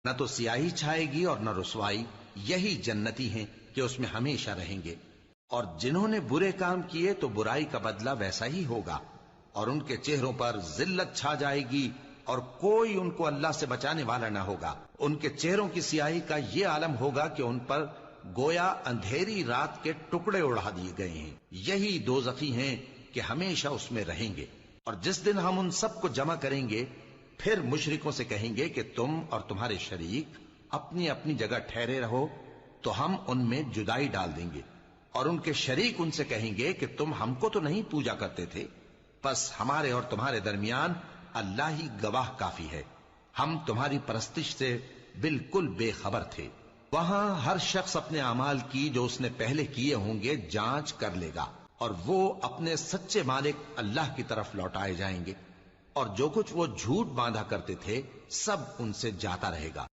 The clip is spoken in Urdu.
نہ تو سیاہی چھائے گی اور نہ رسوائی، یہی جنتی ہیں کہ اس میں ہمیشہ رہیں گے۔ اور جنہوں نے برے کام کیے تو برائی کا بدلہ ویسا ہی ہوگا، اور ان کے چہروں پر ذلت چھا جائے گی اور کوئی ان کو اللہ سے بچانے والا نہ ہوگا۔ ان کے چہروں کی سیاہی کا یہ عالم ہوگا کہ ان پر گویا اندھیری رات کے ٹکڑے اڑا دیے گئے ہیں۔ یہی دوزخی ہیں کہ ہمیشہ اس میں رہیں گے۔ اور جس دن ہم ان سب کو جمع کریں گے، پھر مشرکوں سے کہیں گے کہ تم اور تمہارے شریک اپنی اپنی جگہ ٹھہرے رہو، تو ہم ان میں جدائی ڈال دیں گے۔ اور ان کے شریک ان سے کہیں گے کہ تم ہم کو تو نہیں پوجا کرتے تھے، بس ہمارے اور تمہارے درمیان اللہ ہی گواہ کافی ہے، ہم تمہاری پرستش سے بالکل بے خبر تھے۔ وہاں ہر شخص اپنے اعمال کی جو اس نے پہلے کیے ہوں گے جانچ کر لے گا، اور وہ اپنے سچے مالک اللہ کی طرف لوٹائے جائیں گے، اور جو کچھ وہ جھوٹ باندھا کرتے تھے سب ان سے جاتا رہے گا۔